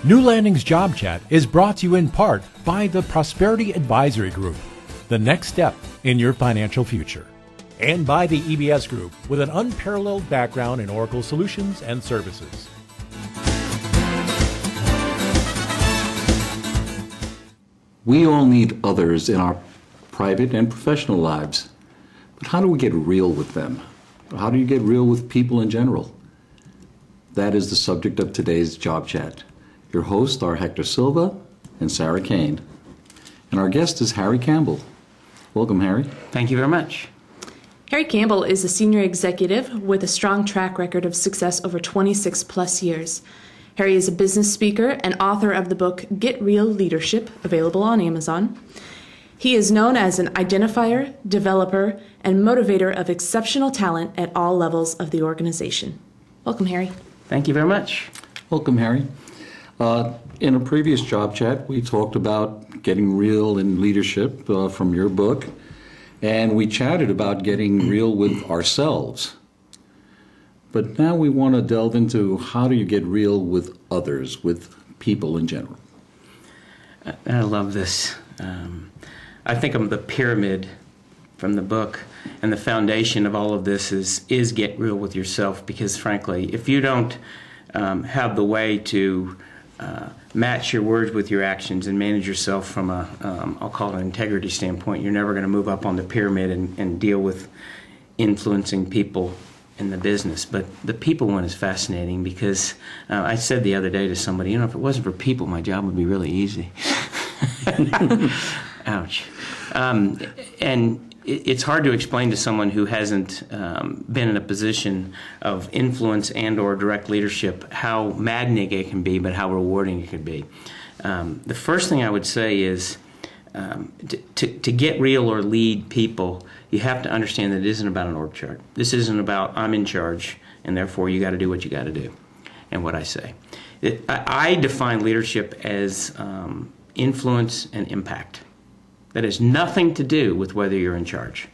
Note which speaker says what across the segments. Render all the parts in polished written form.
Speaker 1: New Landings Job Chat is brought to you in part by the Prosperity Advisory Group, the next step in your financial future, and by the EBS Group with an unparalleled background in Oracle solutions and services.
Speaker 2: We all need others in our private and professional lives, but how do we get real with them? How do you get real with people in general? That is the subject of today's Job Chat. Your hosts are Hector Silva and Sarah CAIN. And our guest is Harry Campbell. Welcome, Harry.
Speaker 3: Thank you very much.
Speaker 4: Harry Campbell is a senior executive with a strong track record of success over 26 plus years. Harry is a business speaker and author of the book Get Real Leadership, available on Amazon. He is known as an identifier, developer, and motivator of exceptional talent at all levels of the organization. Welcome, Harry.
Speaker 3: Thank you very much.
Speaker 2: Welcome, Harry. In a previous Job Chat, we talked about getting real in leadership from your book, and we chatted about getting real with ourselves. But now we want to delve into how do you get real with others, with people in general.
Speaker 3: I love this. I think of the pyramid from the book, and the foundation of all of this is get real with yourself, because frankly, if you don't have the way to match your words with your actions and manage yourself from a, I'll call it an integrity standpoint, you're never going to move up on the pyramid and deal with influencing people in the business. But the people one is fascinating because I said the other day to somebody, if it wasn't for people, my job would be really easy. Ouch. And it's hard to explain to someone who hasn't been in a position of influence and or direct leadership how maddening it can be, but how rewarding it can be. The first thing I would say is to get real or lead people, you have to understand that it isn't about an org chart. This isn't about I'm in charge, and therefore you got to do what you got to do and what I say. I define leadership as influence and impact. That has nothing to do with whether you're in charge.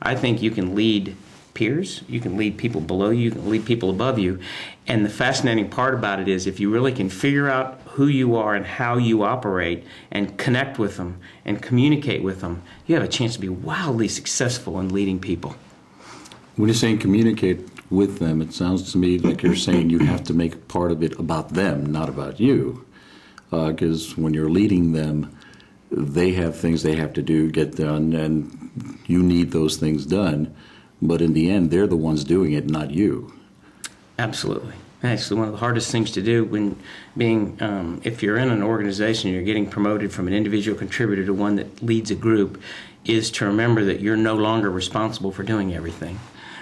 Speaker 3: I think you can lead peers, you can lead people below you, you can lead people above you. And the fascinating part about it is if you really can figure out who you are and how you operate and connect with them and communicate with them, you have a chance to be wildly successful in leading people.
Speaker 2: When you're saying communicate with them, it sounds to me like you're saying you have to make part of it about them, not about you. Because when you're leading them, they have things they have to do, get done, and you need those things done. But in the end, they're the ones doing it, not you.
Speaker 3: Absolutely. Actually, one of the hardest things to do when being, if you're in an organization, you're getting promoted from an individual contributor to one that leads a group, is to remember that you're no longer responsible for doing everything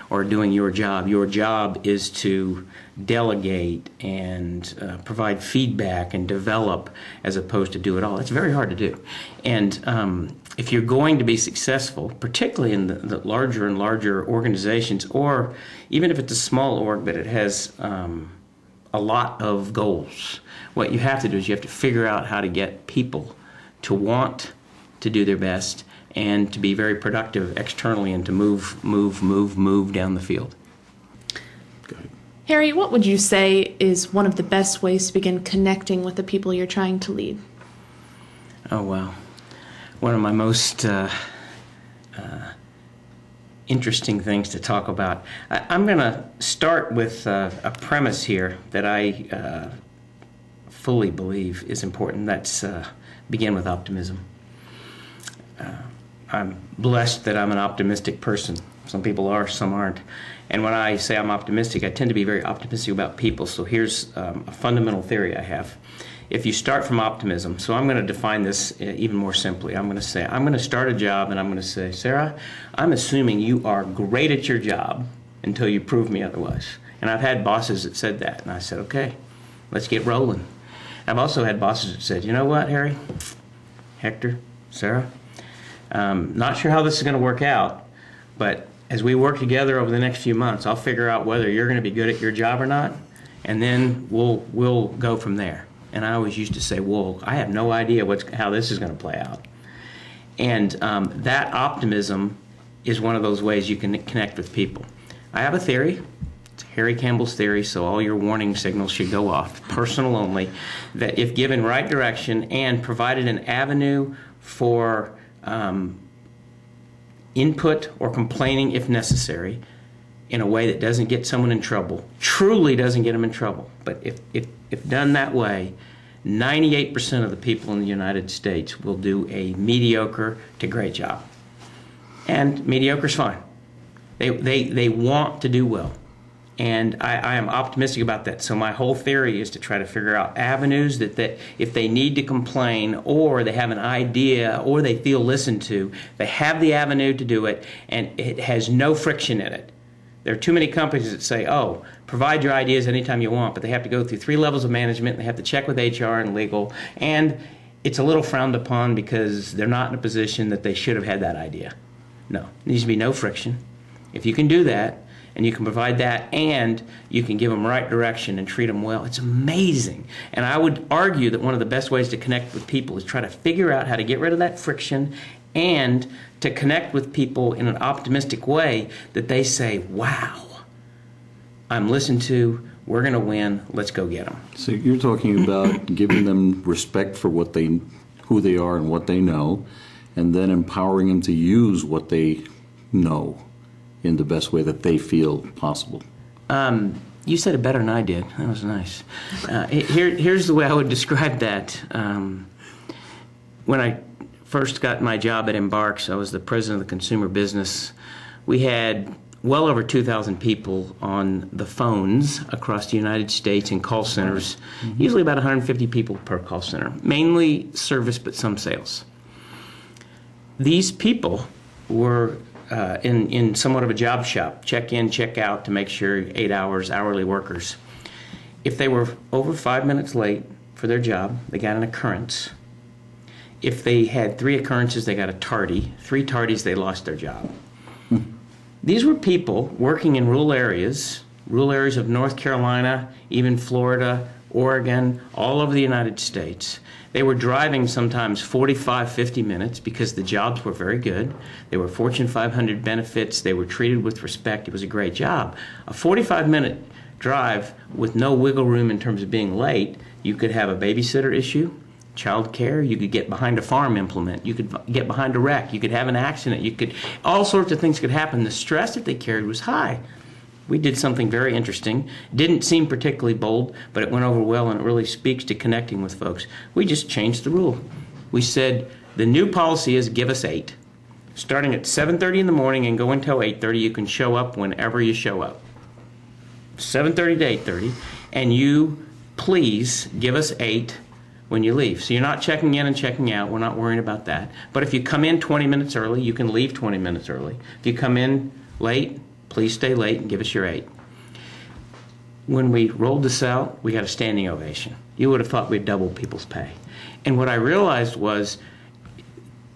Speaker 3: or doing your job. Your job is to delegate and provide feedback and develop as opposed to do it all. It's very hard to do. And if you're going to be successful, particularly in the larger and larger organizations, or even if it's a small org but it has a lot of goals, what you have to do is you have to figure out how to get people to want to do their best and to be very productive externally and to move down the field.
Speaker 4: Harry, what would you say is one of the best ways to begin connecting with the people you're trying to lead?
Speaker 3: Oh, wow. One of my most interesting things to talk about. I'm going to start with a premise here that I fully believe is important. That's begin with optimism. I'm blessed that I'm an optimistic person. Some people are, some aren't. And when I say I'm optimistic, I tend to be very optimistic about people. So here's a fundamental theory I have. If you start from optimism, so I'm going to define this even more simply. I'm going to say, I'm going to start a job and I'm going to say, Sarah, I'm assuming you are great at your job until you prove me otherwise. And I've had bosses that said that. And I said, okay, let's get rolling. I've also had bosses that said, you know what, Harry, Hector, Sarah, not sure how this is going to work out, but as we work together over the next few months, I'll figure out whether you're going to be good at your job or not, and then we'll go from there. And I always used to say, well, I have no idea how this is going to play out. And that optimism is one of those ways you can connect with people. I have a theory. It's Harry Campbell's theory, so all your warning signals should go off, personal only, that if given right direction and provided an avenue for input or complaining if necessary in a way that doesn't get someone in trouble, truly doesn't get them in trouble, but if done that way, 98% of the people in the United States will do a mediocre to great job. And mediocre's fine. They want to do well. And I am optimistic about that. So my whole theory is to try to figure out avenues that if they need to complain or they have an idea or they feel listened to, they have the avenue to do it and it has no friction in it. There are too many companies that say, oh, provide your ideas anytime you want, but they have to go through 3 levels of management, they have to check with HR and legal, and it's a little frowned upon because they're not in a position that they should have had that idea. No, there needs to be no friction. If you can do that, and you can provide that, and you can give them right direction and treat them well, it's amazing. And I would argue that one of the best ways to connect with people is try to figure out how to get rid of that friction and to connect with people in an optimistic way that they say, wow, I'm listened to, we're going to win, let's go get them.
Speaker 2: So you're talking about giving them respect for who they are and what they know, and then empowering them to use what they know in the best way that they feel possible.
Speaker 3: You said it better than I did. That was nice. Here's the way I would describe that. When I first got my job at Embarks, I was the president of the consumer business. We had well over 2,000 people on the phones across the United States in call centers, usually about 150 people per call center, mainly service but some sales. These people were in somewhat of a job shop, check in, check out to make sure 8 hours, hourly workers. If they were over 5 minutes late for their job, they got an occurrence. If they had 3 occurrences, they got a tardy. 3 tardies, they lost their job. These were people working in rural areas of North Carolina, even Florida, Oregon, all over the United States. They were driving sometimes 45, 50 minutes because the jobs were very good. They were Fortune 500 benefits. They were treated with respect. It was a great job. A 45-minute drive with no wiggle room in terms of being late, you could have a babysitter issue, child care, you could get behind a farm implement, you could get behind a wreck, you could have an accident, all sorts of things could happen. The stress that they carried was high. We did something very interesting. Didn't seem particularly bold, but it went over well and it really speaks to connecting with folks. We just changed the rule. We said the new policy is give us 8. Starting at 7:30 in the morning and go until 8:30, you can show up whenever you show up. 7:30 to 8:30, and you please give us 8 when you leave. So you're not checking in and checking out. We're not worrying about that. But if you come in 20 minutes early, you can leave 20 minutes early. If you come in late, please stay late and give us your 8. When we rolled this out, we got a standing ovation. You would have thought we'd doubled people's pay. And what I realized was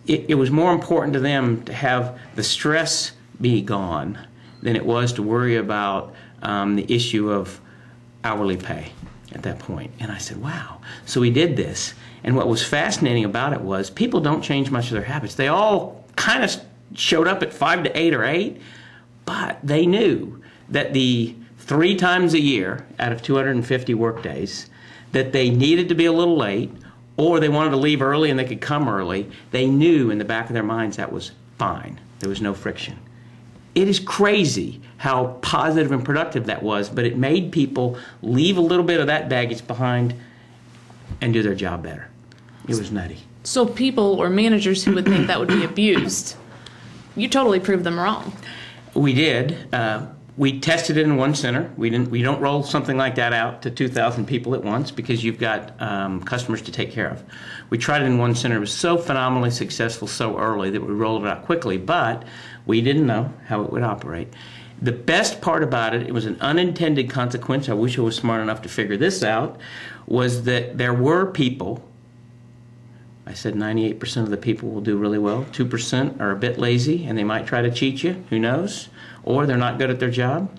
Speaker 3: it was more important to them to have the stress be gone than it was to worry about the issue of hourly pay at that point. And I said, wow. So we did this. And what was fascinating about it was people don't change much of their habits. They all kind of showed up at 5 to 8 or 8, but they knew that the 3 times a year out of 250 work days that they needed to be a little late or they wanted to leave early and they could come early, they knew in the back of their minds that was fine. There was no friction. It is crazy how positive and productive that was, but it made people leave a little bit of that baggage behind and do their job better. It was nutty.
Speaker 4: So people or managers who would think that would be abused, you totally proved them wrong.
Speaker 3: We did. We tested it in one center. We don't roll something like that out to 2,000 people at once because you've got customers to take care of. We tried it in one center. It was so phenomenally successful so early that we rolled it out quickly, but we didn't know how it would operate. The best part about it, it was an unintended consequence, I wish I was smart enough to figure this out, was that there were people, I said 98% of the people will do really well, 2% are a bit lazy and they might try to cheat you, who knows, or they're not good at their job.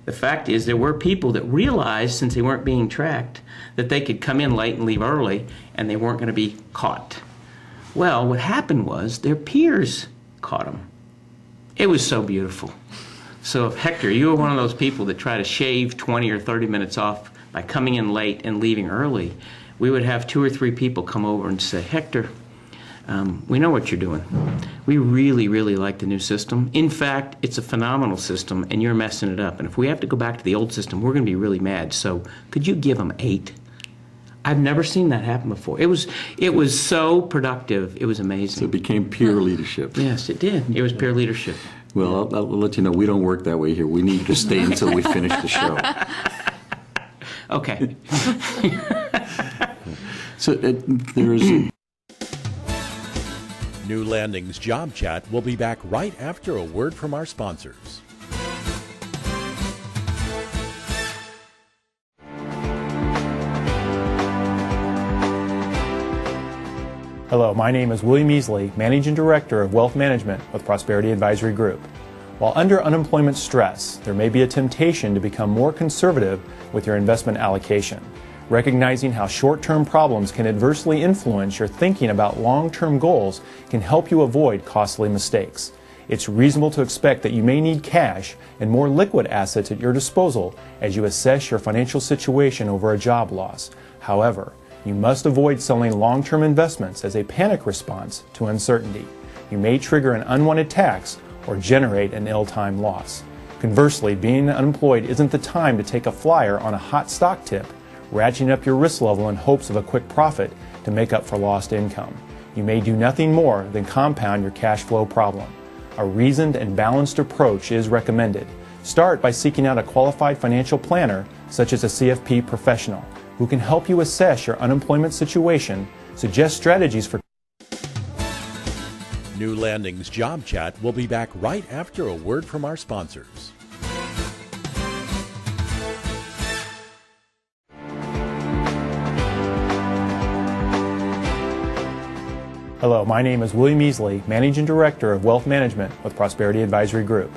Speaker 3: The fact is there were people that realized, since they weren't being tracked, that they could come in late and leave early and they weren't going to be caught. Well, what happened was their peers caught them. It was so beautiful. So if, Hector, you were one of those people that try to shave 20 or 30 minutes off by coming in late and leaving early, we would have 2 or 3 people come over and say, Hector, we know what you're doing. We really, really like the new system. In fact, it's a phenomenal system, and you're messing it up. And if we have to go back to the old system, we're going to be really mad. So could you give them 8? I've never seen that happen before. It was so productive. It was amazing. So
Speaker 2: it became peer leadership.
Speaker 3: Yes, it did. It was peer leadership.
Speaker 2: Well, I'll let you know, we don't work that way here. We need to stay until we finish the show.
Speaker 3: Okay.
Speaker 2: So there's...
Speaker 1: New Landings Job Chat will be back right after a word from our sponsors.
Speaker 5: Hello, my name is William Easley, Managing Director of Wealth Management with Prosperity Advisory Group. While under unemployment stress, there may be a temptation to become more conservative with your investment allocation. Recognizing how short-term problems can adversely influence your thinking about long-term goals can help you avoid costly mistakes. It's reasonable to expect that you may need cash and more liquid assets at your disposal as you assess your financial situation over a job loss. However, you must avoid selling long-term investments as a panic response to uncertainty. You may trigger an unwanted tax or generate an ill-timed loss. Conversely, being unemployed isn't the time to take a flyer on a hot stock tip, ratcheting up your risk level in hopes of a quick profit to make up for lost income. You may do nothing more than compound your cash flow problem. A reasoned and balanced approach is recommended. Start by seeking out a qualified financial planner, such as a CFP professional, who can help you assess your unemployment situation, suggest strategies for...
Speaker 1: New Landings Job Chat will be back right after a word from our sponsors.
Speaker 5: Hello, my name is William Easley, Managing Director of Wealth Management with Prosperity Advisory Group.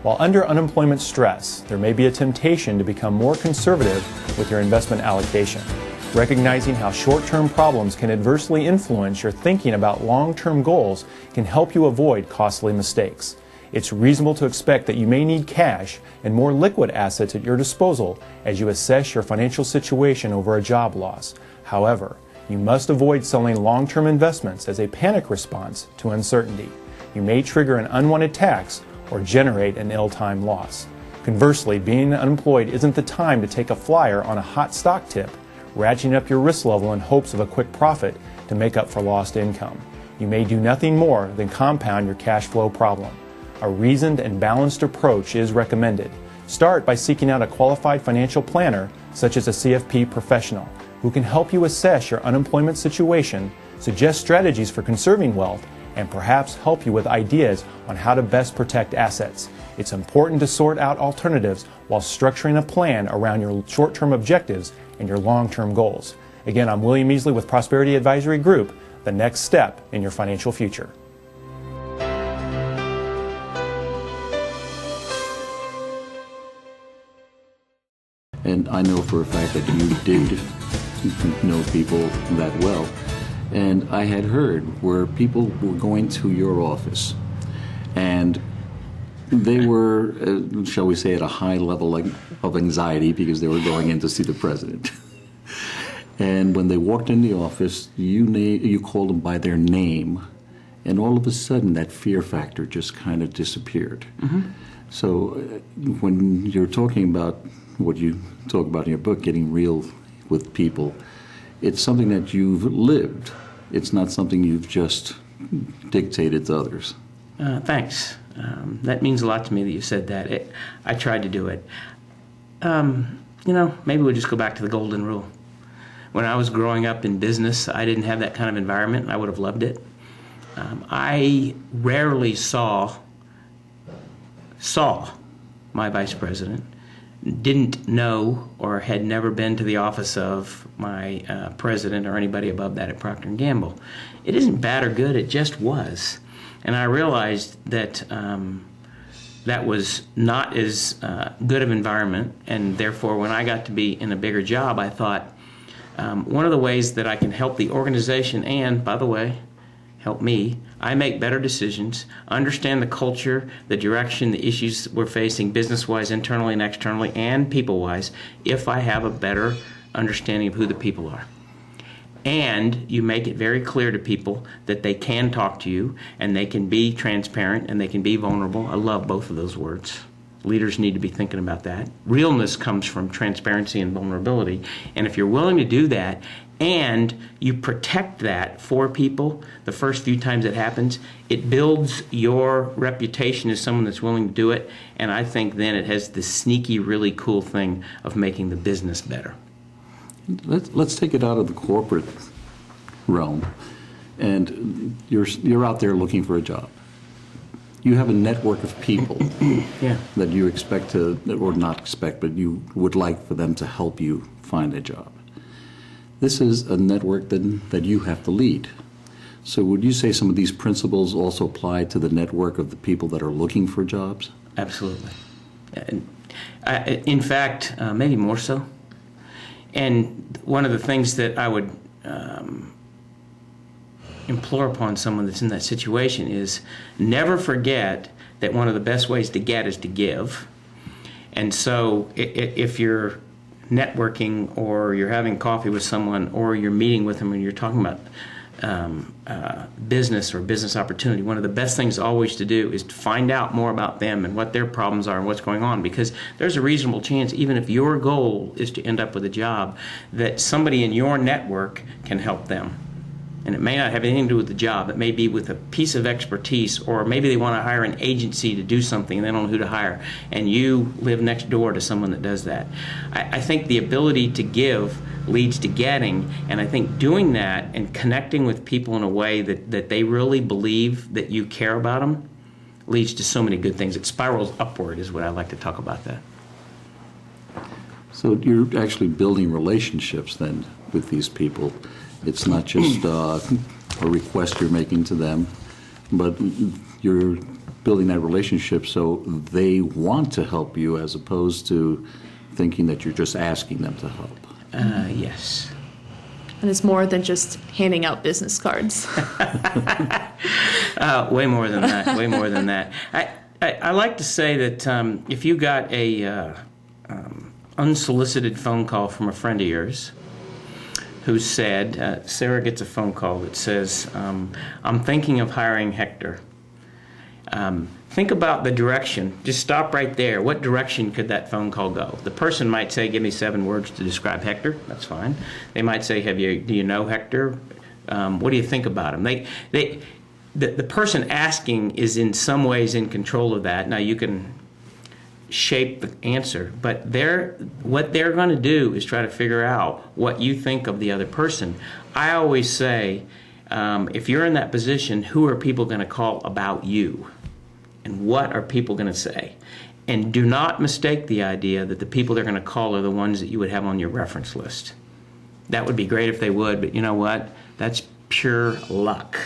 Speaker 5: While under unemployment stress, there may be a temptation to become more conservative with your investment allocation. Recognizing how short-term problems can adversely influence your thinking about long-term goals can help you avoid costly mistakes. It's reasonable to expect that you may need cash and more liquid assets at your disposal as you assess your financial situation over a job loss. However, you must avoid selling long-term investments as a panic response to uncertainty. You may trigger an unwanted tax or generate an ill-timed loss. Conversely, being unemployed isn't the time to take a flyer on a hot stock tip, ratcheting up your risk level in hopes of a quick profit to make up for lost income. You may do nothing more than compound your cash flow problem. A reasoned and balanced approach is recommended. Start by seeking out a qualified financial planner, such as a CFP professional, who can help you assess your unemployment situation, suggest strategies for conserving wealth, and perhaps help you with ideas on how to best protect assets. It's important to sort out alternatives while structuring a plan around your short-term objectives and your long-term goals. Again, I'm William Easley with Prosperity Advisory Group, the next step in your financial future.
Speaker 2: And I know for a fact that you did know people that well. And I had heard where people were going to your office and they were, shall we say, at a high level of anxiety because they were going in to see the president. And when they walked in the office, you called them by their name, and all of a sudden that fear factor just kind of disappeared. Mm-hmm. So when you're talking about what you talk about in your book, getting real with people, it's something that you've lived. It's not something you've just dictated to others.
Speaker 3: Thanks. That means a lot to me that you said that. I tried to do it. Maybe we'll just go back to the golden rule. When I was growing up in business, I didn't have that kind of environment, and I would have loved it. I rarely saw my vice president, didn't know or had never been to the office of my president or anybody above that at Procter & Gamble. It isn't bad or good, it just was. And I realized that that was not as good of environment, and therefore when I got to be in a bigger job, I thought one of the ways that I can help the organization and, by the way, help me. I make better decisions, understand the culture, the direction, the issues we're facing business-wise, internally and externally, and people-wise, if I have a better understanding of who the people are. And you make it very clear to people that they can talk to you, and they can be transparent, and they can be vulnerable. I love both of those words. Leaders need to be thinking about that. Realness comes from transparency and vulnerability. And if you're willing to do that, and you protect that for people the first few times it happens, it builds your reputation as someone that's willing to do it. And I think then it has this sneaky, really cool thing of making the business better.
Speaker 2: Let's take it out of the corporate realm, and you're out there looking for a job. You have a network of people that you expect to, or not expect, but you would like for them to help you find a job. This is a network that you have to lead. So would you say some of these principles also apply to the network of the people that are looking for jobs?
Speaker 3: Absolutely. In fact, maybe more so. And one of the things that I would implore upon someone that's in that situation is never forget that one of the best ways to get is to give. And so if you're networking, or you're having coffee with someone, or you're meeting with them and you're talking about business or business opportunity, one of the best things always to do is to find out more about them and what their problems are and what's going on, because there's a reasonable chance, even if your goal is to end up with a job, that somebody in your network can help them. And it may not have anything to do with the job. It may be with a piece of expertise, or maybe they want to hire an agency to do something and they don't know who to hire, and you live next door to someone that does that. I think the ability to give leads to getting, and I think doing that and connecting with people in a way that they really believe that you care about them leads to so many good things. It spirals upward is what I like to talk about that.
Speaker 2: So you're actually building relationships then with these people. It's not just a request you're making to them, but you're building that relationship so they want to help you, as opposed to thinking that you're just asking them to help.
Speaker 3: Yes.
Speaker 4: And it's more than just handing out business cards.
Speaker 3: Way more than that. Way more than that. I like to say that if you got a unsolicited phone call from a friend of yours who said, Sarah gets a phone call that says, I'm thinking of hiring HECTOR. Think about the direction. Just stop right there. What direction could that phone call go? The person might say, give me 7 words to describe HECTOR. That's fine. They might say, do you know HECTOR? What do you think about him? The person asking is in some ways in control of that. Now, you can shape the answer, but what they're going to do is try to figure out what you think of the other person. I always say, if you're in that position, who are people going to call about you? And what are people going to say? And do not mistake the idea that the people they're going to call are the ones that you would have on your reference list. That would be great if they would, but you know what? That's pure luck.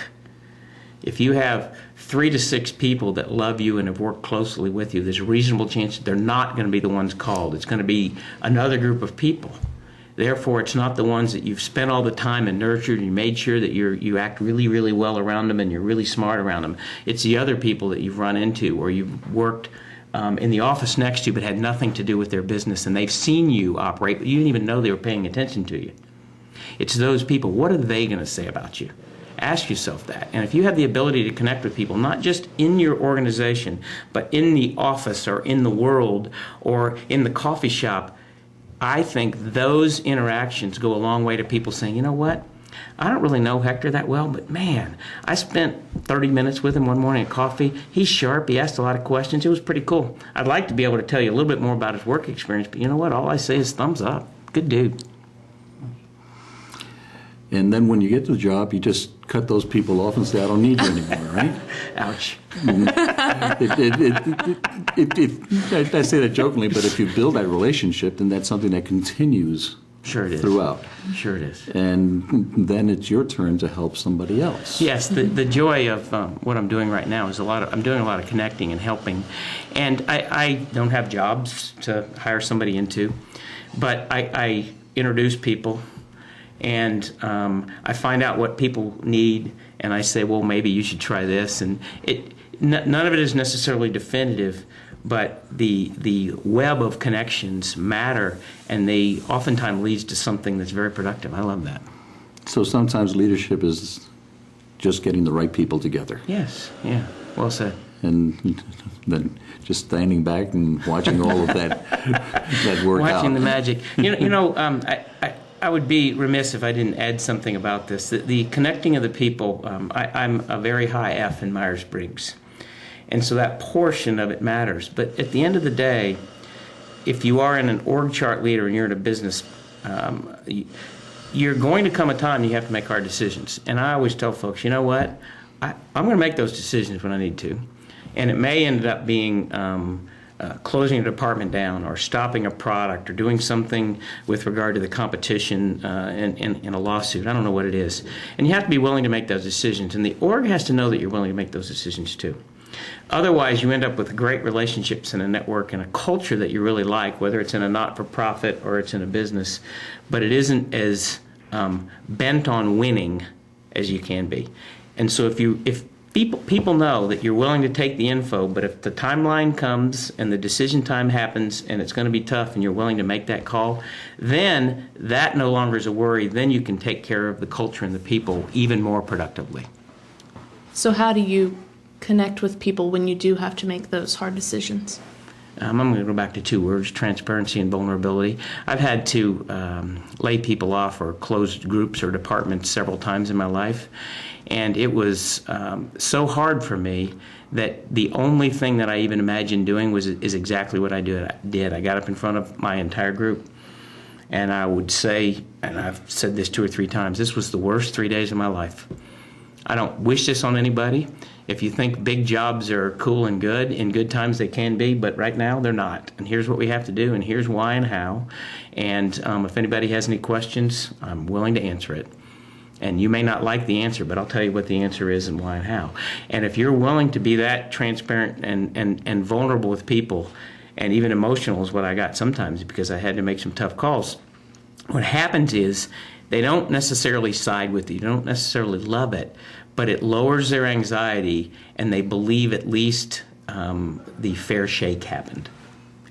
Speaker 3: If you have 3 to 6 people that love you and have worked closely with you, there's a reasonable chance that they're not going to be the ones called. It's going to be another group of people. Therefore, it's not the ones that you've spent all the time and nurtured and you made sure that you act really, really well around them and you're really smart around them. It's the other people that you've run into or you've worked in the office next to you but had nothing to do with their business, and they've seen you operate, but you didn't even know they were paying attention to you. It's those people. What are they going to say about you? Ask yourself that. And if you have the ability to connect with people, not just in your organization, but in the office or in the world or in the coffee shop, I think those interactions go a long way to people saying, you know what? I don't really know HECTOR that well, but man, I spent 30 minutes with him one morning at coffee. He's sharp. He asked a lot of questions. It was pretty cool. I'd like to be able to tell you a little bit more about his work experience, but you know what? All I say is thumbs up. Good dude.
Speaker 2: And then when you get to the job, you just cut those people off and say, I don't need you anymore, right?
Speaker 3: Ouch.
Speaker 2: I say that jokingly, but if you build that relationship, then that's something that continues throughout.
Speaker 3: Sure it is.
Speaker 2: And then it's your turn to help somebody else.
Speaker 3: Yes, the joy of what I'm doing right now is I'm doing a lot of connecting and helping. And I don't have jobs to hire somebody into, but I introduce people. And I find out what people need, and I say, well, maybe you should try this. And none of it is necessarily definitive, but the web of connections matter, and they oftentimes leads to something that's very productive. I love that.
Speaker 2: So sometimes leadership is just getting the right people together.
Speaker 3: Yes, yeah, well said.
Speaker 2: And then just standing back and watching all of that work out.
Speaker 3: Watching the magic. I would be remiss if I didn't add something about this. The connecting of the people, I'm a very high F in Myers-Briggs. And so that portion of it matters. But at the end of the day, if you are in an org chart leader and you're in a business, you're going to come a time you have to make hard decisions. And I always tell folks, you know what? I'm going to make those decisions when I need to. And it may end up being closing a department down, or stopping a product, or doing something with regard to the competition in a lawsuit. I don't know what it is. And you have to be willing to make those decisions. And the org has to know that you're willing to make those decisions too. Otherwise, you end up with great relationships and a network and a culture that you really like, whether it's in a not-for-profit or it's in a business, but it isn't as bent on winning as you can be. And so if people know that you're willing to take the info, but if the timeline comes and the decision time happens and it's going to be tough and you're willing to make that call, then that no longer is a worry. Then you can take care of the culture and the people even more productively.
Speaker 4: So how do you connect with people when you do have to make those hard decisions?
Speaker 3: I'm going to go back to two words: transparency and vulnerability. I've had to lay people off or close groups or departments several times in my life, and it was so hard for me that the only thing that I even imagined doing is exactly what I did. I got up in front of my entire group, and I would say, and I've said this 2 or 3 times, this was the worst 3 days of my life. I don't wish this on anybody. If you think big jobs are cool and good, in good times they can be, but right now they're not. And here's what we have to do, and here's why and how. And if anybody has any questions, I'm willing to answer it. And you may not like the answer, but I'll tell you what the answer is and why and how. And if you're willing to be that transparent and vulnerable with people, and even emotional is what I got sometimes because I had to make some tough calls, what happens is they don't necessarily side with you, they don't necessarily love it, but it lowers their anxiety, and they believe at least the fair shake happened.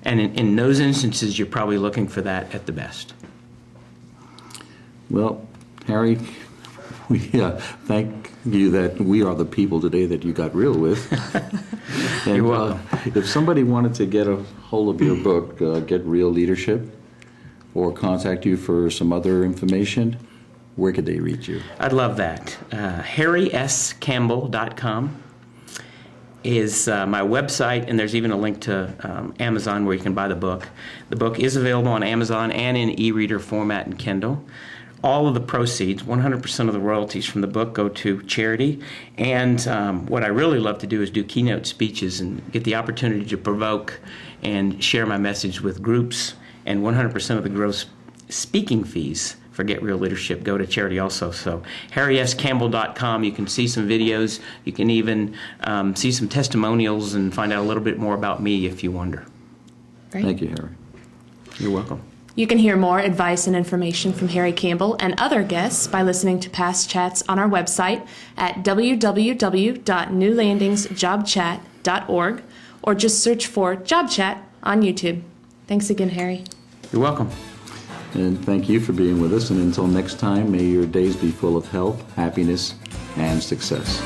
Speaker 3: And in those instances, you're probably looking for that at the best.
Speaker 2: Well, Harry, we thank you that we are the people today that you got real with. And,
Speaker 3: you're welcome.
Speaker 2: If somebody wanted to get a hold of your book, Get Real Leadership, or contact you for some other information, where could they reach you?
Speaker 3: I'd love that. HarrySCampbell.com is my website, and there's even a link to Amazon where you can buy the book. The book is available on Amazon and in e-reader format and Kindle. All of the proceeds, 100% of the royalties from the book, go to charity. And what I really love to do is do keynote speeches and get the opportunity to provoke and share my message with groups. And 100% of the gross speaking fees for Get Real Leadership go to charity also. So HarrySCampbell.com, you can see some videos. You can even see some testimonials and find out a little bit more about me if you wonder.
Speaker 4: Great.
Speaker 2: Thank you, Harry.
Speaker 3: You're welcome.
Speaker 4: You can hear more advice and information from Harry Campbell and other guests by listening to past chats on our website at www.newlandingsjobchat.org, or just search for Job Chat on YouTube. Thanks again, Harry.
Speaker 3: You're welcome.
Speaker 2: And thank you for being with us. And until next time, may your days be full of health, happiness, and success.